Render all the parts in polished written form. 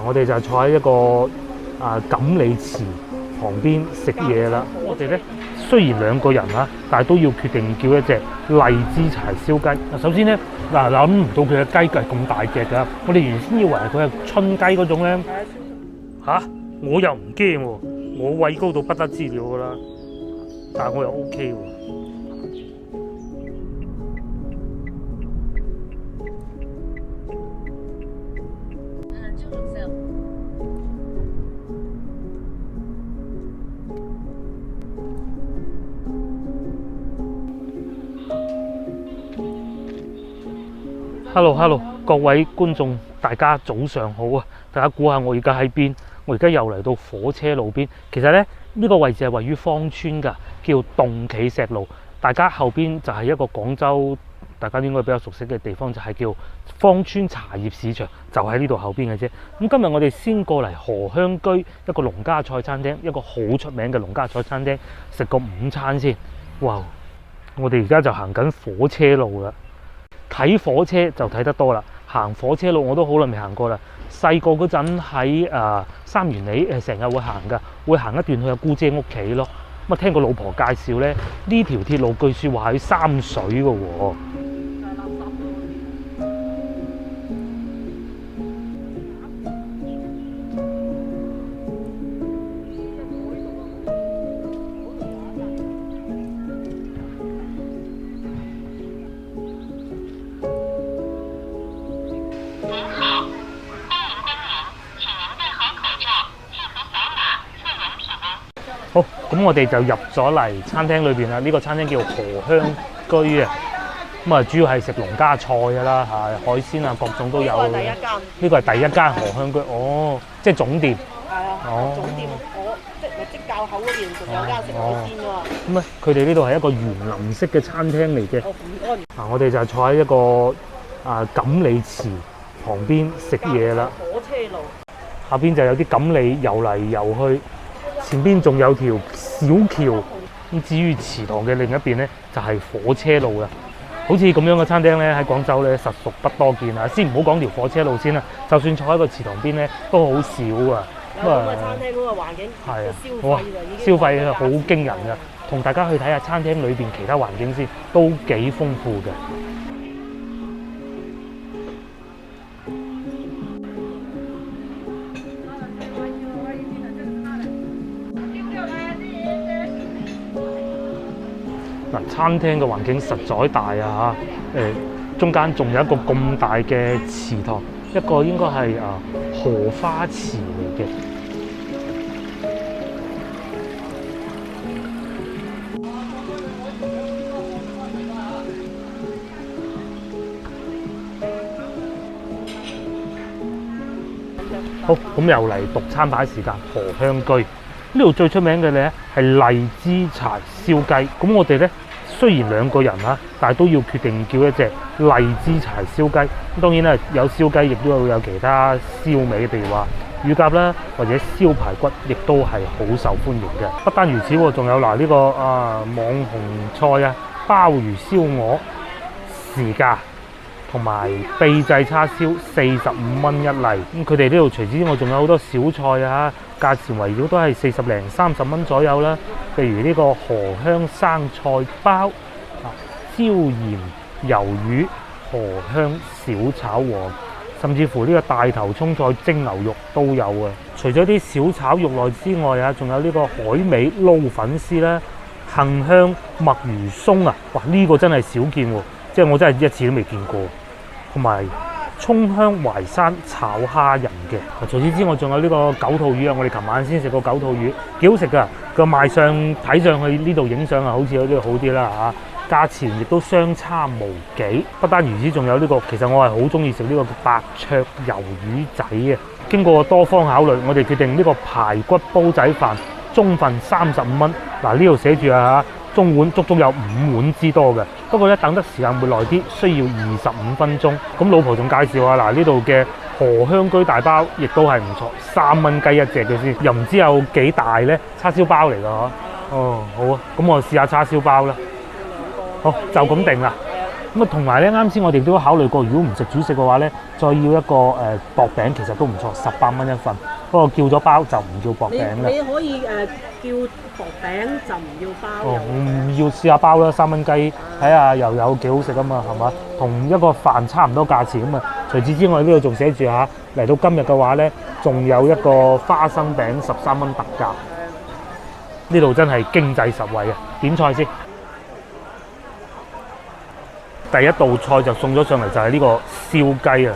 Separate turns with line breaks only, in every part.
我哋就坐喺一個錦鯉池旁邊食嘢啦。我哋咧雖然2個人但係都要決定叫一隻荔枝柴燒雞。首先咧諗唔到佢嘅雞係咁大隻㗎，我哋原先以為佢係春雞嗰種咧。我又唔驚喎，我畏高到不得之了㗎啦，但係我又 OK 喎。Hello， 各位觀眾，大家早上好啊！大家估下我而家喺邊？我而家又嚟到火車路邊。其實咧呢個位置係位於芳村㗎，叫棟企石路。大家後邊就係一個廣州，大家應該比較熟悉嘅地方，就係叫芳村茶葉市場，就喺呢度後邊嘅啫。咁今日我哋先過嚟荷香居一個農家菜餐廳，一個好出名嘅農家菜餐廳，食個午餐先。哇！我哋而家就行緊火車路啦。睇火車就睇得多啦，行火車路我都好耐未行過啦。細個嗰陣喺三元里成日會行㗎，會行一段去阿姑姐屋企咯。咁啊聽個老婆介紹咧，呢條鐵路據說話喺三水㗎喎。好，咁我哋就入咗嚟餐廳裏邊啦。呢個餐廳叫荷香居啊。咁啊，主要係食農家菜㗎啦，海鮮啊各種都有。
呢個係第一間。
呢個係第一間荷香居，哦，即係總店。
係啊，總店即滘口嗰邊仲有間食海鮮㗎嘛。
咁啊，佢哋呢度係一個園林式嘅餐廳嚟嘅。我哋就坐喺一個錦鯉池旁邊食嘢啦。
火車路。
下邊就有啲錦鯉游嚟游去。前邊仲有條小橋，咁至於祠堂嘅另一邊咧，就係火車路啦。好似咁樣嘅餐廳咧，喺廣州咧實屬不多見啊！先唔好講條火車路先啦，就算坐喺個祠堂邊咧，都好少啊。
咁啊，餐廳嗰個環境係啊，
消費好驚人噶。同大家去睇下餐廳裏邊其他環境先，都幾豐富嘅。餐廳嘅環境實在大啊！中間仲有一個咁大嘅祠堂，一個應該係荷花池嚟嘅。好，咁又嚟讀餐牌時間，荷香居呢度最出名嘅咧係荔枝柴燒雞。咁我哋咧雖然2個人但係都要決定叫一隻荔枝柴燒雞。咁當然啦，有燒雞，亦都有其他燒味，譬如話乳鴿啦，或者燒排骨，亦都係好受歡迎嘅。不單如此喎，仲有呢個網紅菜鮑魚燒鵝、時價同埋秘製叉燒，45蚊一例。咁佢哋呢度除此之外，仲有好多小菜價錢圍繞都係40零30蚊左右啦。譬如呢個荷香生菜包、椒鹽魷魚、荷香小炒王，甚至乎呢個大頭葱菜蒸牛肉都有啊。除咗啲小炒肉類之外仲有呢個海味撈粉絲啦、杏香墨魚鬆哇！呢個真係少見喎，即係我真係一次都未見過。同埋葱香淮山炒蝦仁嘅。除此之外，仲有呢個九肚魚我哋琴晚先食過九肚魚，幾好食㗎。個賣相睇上去呢度影相好似有啲好啲啦價錢亦都相差無幾。不單如此，仲有呢個，其實我係好中意食呢個白灼魷魚仔嘅。經過多方考慮，我哋決定呢個排骨煲仔飯中份35蚊。呢度寫住中碗足足有5碗之多嘅。不過咧等得時間會耐啲，需要25分鐘。咁老婆仲介紹呢度嘅荷香居大包亦都係唔錯，3蚊雞一隻嘅先，又唔知有幾大咧？叉燒包嚟㗎哦，好啊，咁我試下叉燒包啦。好，就咁定啦。咁啊，同埋咧，啱先我哋都考慮過，如果唔食主食嘅話咧，再要一個薄餅，其實都唔錯，18蚊一份。不過叫咗包就唔叫薄餅啦。
你可以叫薄餅就唔要包。
哦，唔要試下包啦，3蚊雞，睇下又有幾好食啊嘛，係嘛？同一個飯差唔多價錢咁啊。除此之外，呢度仲寫住嚇，嚟到今日嘅話咧，仲有一個花生餅13蚊特價。呢度真係經濟實惠啊！點菜先。第一道菜就送咗上嚟，就係呢個燒雞啊，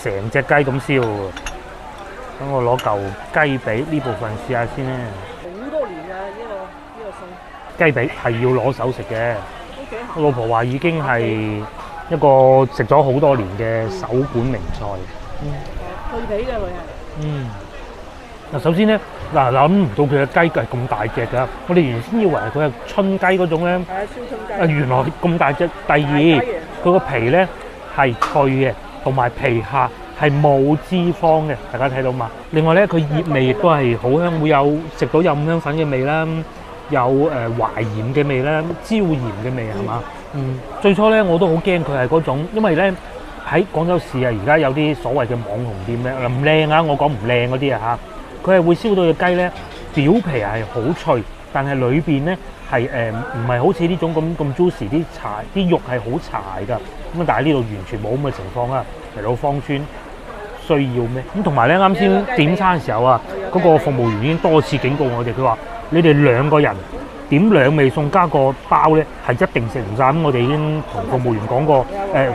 成隻雞咁燒喎。等我攞嚿雞髀呢部分試下先咧。
好多年啊，呢個餸。
雞髀係要攞手食嘅。
都幾好。
我老婆話已經係一個食咗好多年嘅首本名菜。
脆皮嘅佢係。
嗯。嗱，首先咧，諗唔到佢嘅雞係咁大隻㗎。我哋原先以為佢係春雞嗰種咧。
係啊，燒春雞。
原來咁大隻。第二，佢個皮咧係脆嘅，同埋皮下係冇脂肪嘅，大家睇到嘛？另外咧，佢葉味亦都係好香，會有食到有五香粉嘅味啦，有淮鹽嘅味啦，椒鹽嘅味係嘛？最初咧我都好驚佢係嗰種，因為咧喺廣州市啊，而家有啲所謂嘅網紅店咧，唔靚啊，我講唔靚嗰啲啊嚇，佢係會燒到隻雞咧表皮係好脆，但係裏邊咧係唔係好似呢種咁 juicy 啲柴，啲肉係好柴㗎。咁但係呢度完全冇咁嘅情況啊！嚟到芳村需要咩？咁同埋咧，啱先點餐嘅時候啊，嗰個服務員已經多次警告我哋，佢話：你哋2個人點2味餸加個包咧，係一定食唔晒。咁我哋已經同服務員講過，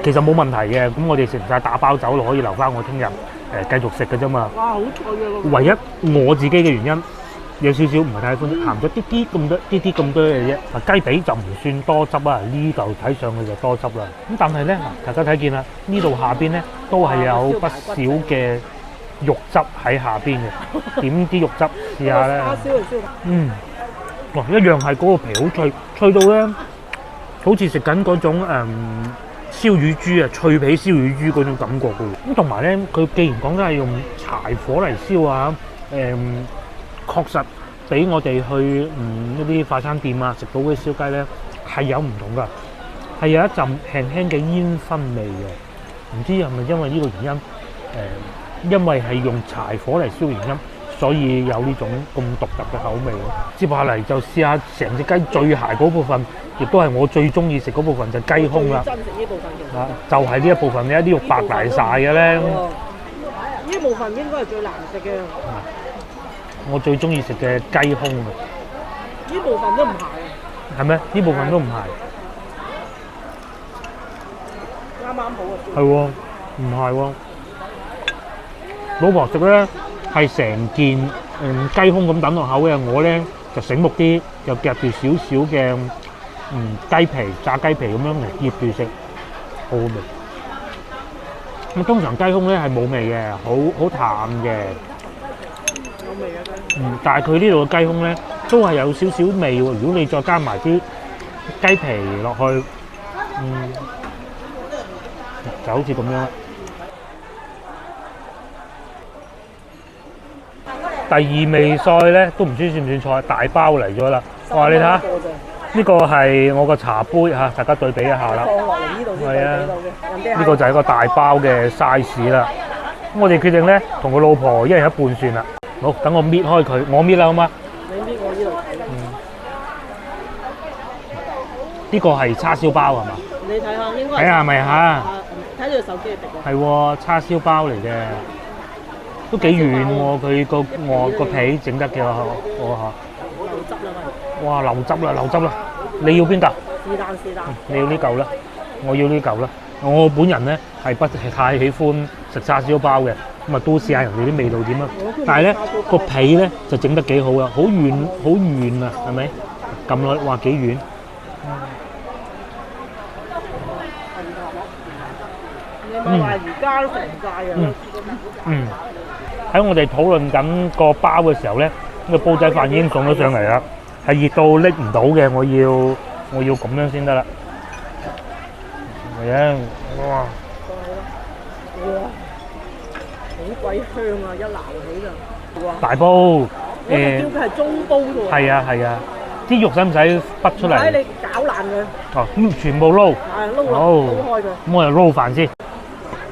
其實冇問題嘅。咁我哋食唔晒打包走咯，可以留翻我聽日繼續食嘅啫嘛。
哇！好脆啊！
唯一我自己嘅原因。有少少唔係太歡，鹹咗啲啲咁多嘅啫。雞髀就唔算多汁啊，呢嚿睇上去就多汁啦。咁但係咧，大家睇見啦，呢度下邊咧都係有不少嘅肉汁喺下邊嘅。點啲肉汁試下咧？
叉燒嚟燒。
哇！一樣係嗰個皮好脆，脆到咧好似食緊嗰種燒乳豬啊，脆皮燒乳豬嗰種感覺嘅。咁同埋咧，佢既然講得係用柴火嚟燒啊，確實比我哋去一啲快餐店啊食到嘅燒雞咧係有唔同㗎，係有一陣輕輕嘅煙燻味嘅。唔知係咪因為呢個原因？因為係用柴火嚟燒原因，所以有呢種咁獨特嘅口味咯。接下嚟就試下成隻雞最鞋嗰部分，亦都係我最中意食嗰部分就係雞胸啦。
真食呢部分嘅。
就係呢一部分咧，啲肉白大晒嘅咧。
呢部分應該係最難食嘅。
我最中意食嘅雞胸啊！
呢部分都唔係。
係咩？呢部分都唔係。
啱啱好啊！
係喎，唔係喎。老婆食咧係成件雞胸咁抌落口嘅，我咧就醒目啲，又夾住少少嘅雞皮炸雞皮咁樣嚟醃住食，好好味。咁通常雞胸咧係冇味嘅，好淡嘅。但係佢呢度嘅雞胸咧，都係有少少味喎。如果你再加埋啲雞皮落去，就好似咁樣啦。第二味菜咧都唔知算唔算菜，大包嚟咗啦。哇！你睇下，呢個係我個茶杯嚇，大家對比一下啦。
放落嚟呢度先對比到嘅。
呢個就係一個大包嘅 size 啦。咁我哋決定咧，同個老婆一人一半算啦。好，等我搣開佢，我搣啦好嗎？
你搣我呢度睇。
呢個係叉燒包係嘛？
你睇下應該。
睇下係咪嚇？
睇住手機嚟滴。
係喎，叉燒包嚟嘅，都幾軟喎。佢個皮整得幾好嚇。
流汁啦
哇！流汁啦，流汁啦！你要邊嚿？
是但。
你要呢嚿啦，我要呢嚿啦。我本人咧係不太喜歡食叉燒包嘅。咁啊，都試下人哋啲味道點啊！但係咧個皮咧就整得幾好啊，好軟好軟啊，係咪？撳落話幾軟。
你咪話而家都食唔晒啊！
喺我哋討論緊個包嘅時候咧，呢個煲仔飯已經送咗上嚟啦，係熱到拎唔到嘅，我要咁樣先得啦。係啊，哇！
好鬼香啊！一撈起就，
大煲，
我哋叫佢係中煲喎。
係啊係啊，啲肉使唔使剝出嚟？
睇你攪爛佢，
哦，咁全部撈。
係撈落
哦
撈開佢。
咁我就撈飯先。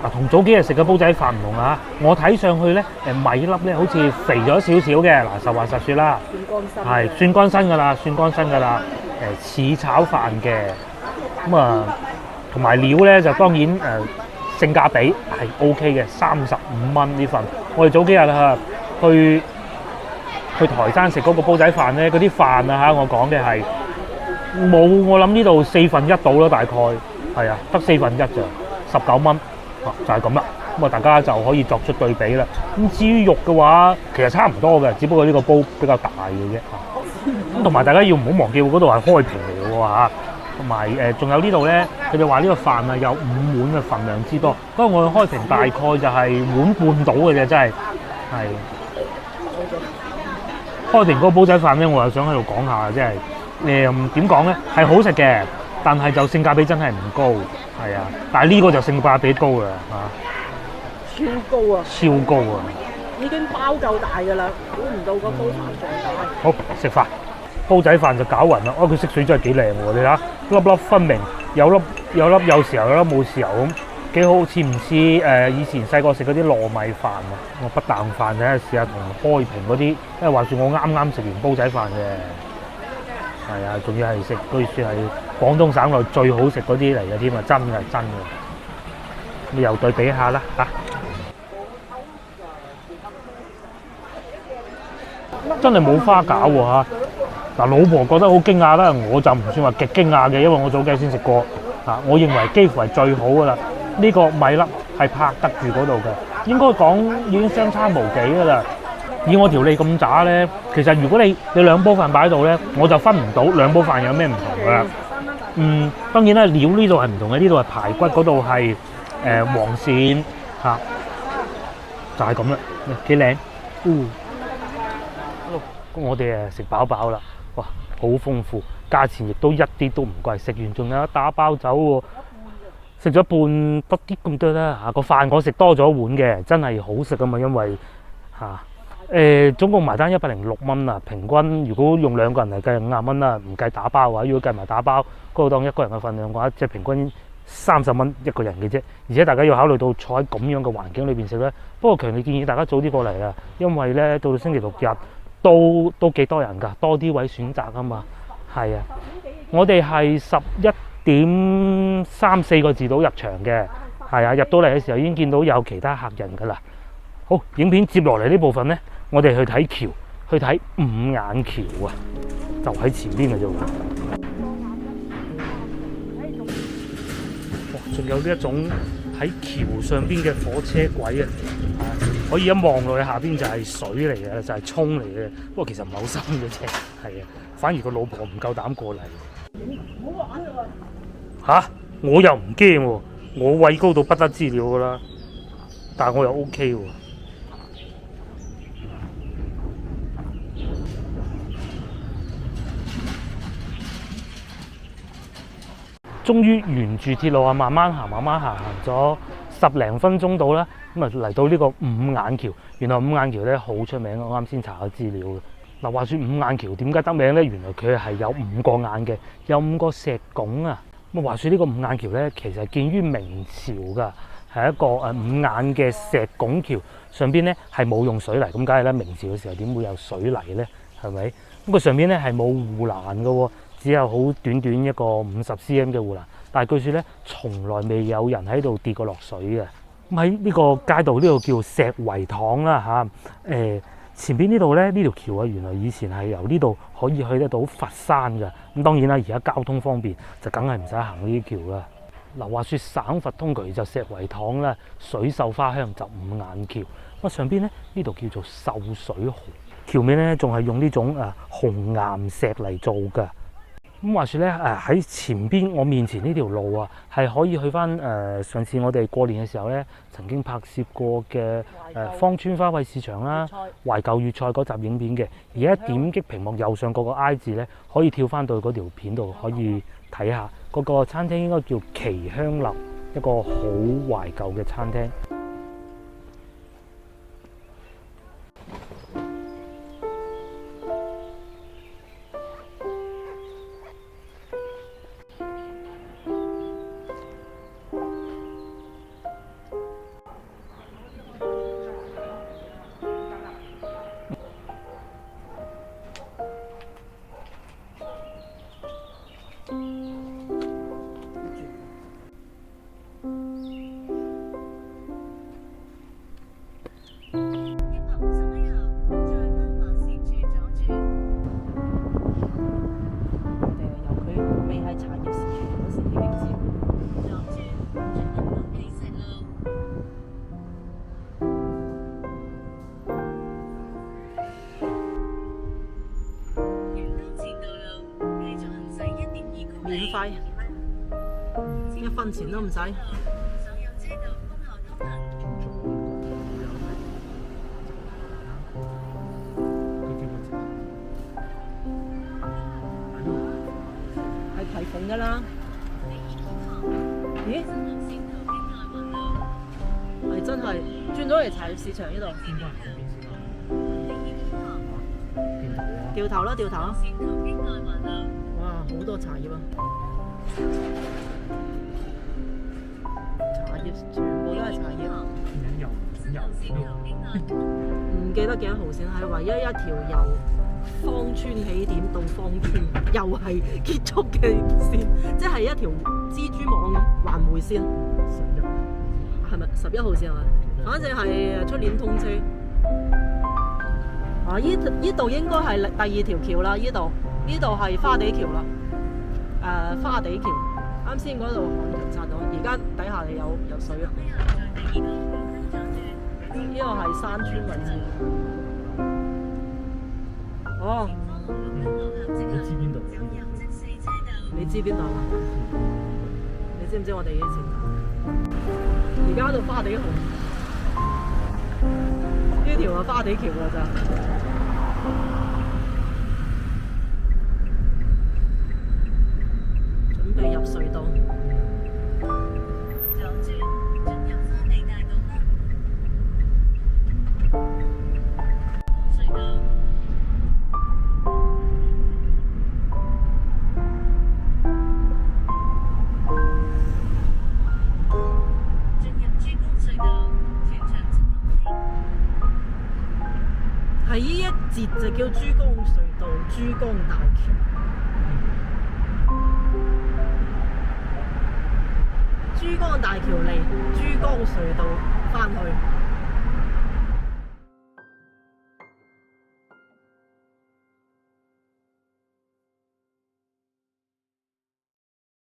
嗱，同早幾日食嘅煲仔飯唔同啊！我睇上去咧，米粒咧好似肥咗少少嘅。嗱，實話實説啦，係算乾身㗎啦，算乾身㗎啦。似炒飯嘅，咁啊，同埋料咧就當然性價比係 O K 嘅，35蚊呢份。我哋早幾日去台山食嗰個煲仔飯咧，嗰啲飯啊嚇，我講嘅係冇我諗呢度1/4到啦，大概係啊，得1/4咋，19蚊。就係咁啦，咁啊大家就可以作出對比啦。咁至於肉嘅話，其實差唔多嘅，只不過呢個煲比較大嘅啫。咁同埋大家要唔好忘記嗰度係開平嚟嘅喎嚇，同埋仲有呢度咧，佢哋話呢個飯啊有5碗嘅份量之多。不過我開平大概就係碗半到嘅啫，真係係。開平嗰個煲仔飯咧，我又想喺度講下，即係點講咧，係好食嘅，但係就性價比真係唔高。係啊，但係呢個就性價比高啦嚇，
超高啊！
超高啊！
已經包夠大㗎啦，估唔到個煲飯仲大。
好，食飯，煲仔飯就攪勻啦。佢色水真係幾靚喎，你睇下粒粒分明，有粒有豉油，有粒冇豉油咁，幾好。似唔似以前細個食嗰啲糯米飯啊？我不啖飯睇下試下同開平嗰啲，因為話說我啱啱食完煲仔飯嘅。係啊，仲要係食據說係廣東省內最好食嗰啲嚟嘅添啊！真嘅，咁又對比下啦嚇，真係冇花餃喎嚇。嗱，老婆覺得好驚訝啦，我就唔算話極驚訝嘅，因為我早幾先食過嚇，我認為幾乎係最好噶啦。呢個米粒係拍得住嗰度嘅，應該講已經相差無幾噶啦。以我條脷咁渣咧，其實如果你兩煲飯擺喺度咧，我就分唔到兩煲飯有咩唔同噶啦。當然啦，料呢度係唔同嘅，呢度係排骨，嗰度係黃鱔嚇，就係咁啦，幾靚。我哋食飽飽啦，哇，好豐富，價錢亦都一啲都唔貴，食完仲有得打包走喎。食咗半得啲咁多啦嚇，個飯我食多咗碗嘅，真係好食啊嘛，因為嚇。總共埋單106蚊啦，平均如果用2個人嚟計50蚊啦，唔計打包嘅話，如果計埋打包嗰度當1個人嘅份量嘅話，即係平均30蚊1個人嘅啫。而且大家要考慮到坐喺咁樣嘅環境裏邊食咧，不過強烈建議大家早啲過嚟啦，因為咧到星期六日都幾多人㗎，多啲位選擇啊嘛。係啊，我哋係11點3、4個字到入場嘅，係啊，入到嚟嘅時候已經見到有其他客人㗎啦。好，影片接落嚟呢部分咧，我哋去睇橋，去睇五眼橋啊，就喺前邊嘅啫喎。哇，仲有呢一種喺橋上邊嘅火車軌啊，可以一望落去下邊就係水嚟嘅，就係涌嚟嘅。不過其實唔係好深嘅啫，係啊，反而個老婆唔夠膽過嚟。唔好玩啊！嚇，我又唔驚喎，我畏高到不得之了㗎啦，但係我又 OK 喎。終於沿住鐵路啊，慢慢行行咗10零分鐘到啦，咁啊嚟到呢個五眼橋。原來五眼橋咧好出名，我啱先查咗資料嘅。嗱，話說五眼橋點解得名咧？原來佢係有5個眼嘅，有5個石拱啊。咁啊，話說呢個五眼橋咧，其實建於明朝㗎，係一個5眼嘅石拱橋，上邊咧係冇用水泥，咁梗係啦。明朝嘅時候點會有水泥咧？係咪？咁佢上邊咧係冇護欄嘅喎。只有好短一個50 cm 嘅護欄，但係據說咧，從來未有人喺度跌過落水嘅。咁喺呢個街道呢度叫石圍塘啦嚇。前邊呢度咧，呢條橋啊，原來以前係由呢度可以去得到佛山嘅。咁當然啦，而家交通方便，就梗係唔使行呢啲橋啦。嗱，話說省佛通渠就石圍塘啦，水秀花香就五眼橋。咁上邊咧，呢度叫做秀水河，橋面咧仲係用呢種紅岩石嚟做嘅。咁話說咧，喺前邊我面前呢條路啊，係可以去翻上次我哋過年嘅時候咧，曾經拍攝過嘅芳村花卉市場啦、懷舊粵菜嗰集影片嘅。而家點擊屏幕右上角個 I 字咧，可以跳翻到嗰條片度，可以睇下嗰個餐廳應該叫奇香樓，一個好懷舊嘅餐廳。
免費，1分錢都唔使。係提款㗎啦。咦？係真係轉咗嚟茶葉市場呢度。掉頭啦，掉頭啦！哇，好多茶葉啊！茶葉全部都係茶葉。唔記得幾多號線，係唯一一條由芳村起點到芳村，又係結束嘅線，即係一條蜘蛛網咁環迴線。係咪11號線啊？反正係出年通車。啊！依度應該係第2條橋啦，依度係花地橋啦。花地橋，啱先嗰度漢強拆咗，而家底下係有水啊。呢個係山村位置。哦。你知邊度？你知邊度啊？你知唔知我哋以前？而家到花地河。呢條係花地橋㗎咋。準備入隧道。係呢一節就叫珠江隧道、珠江大橋。珠江大橋嚟，珠江隧道返去。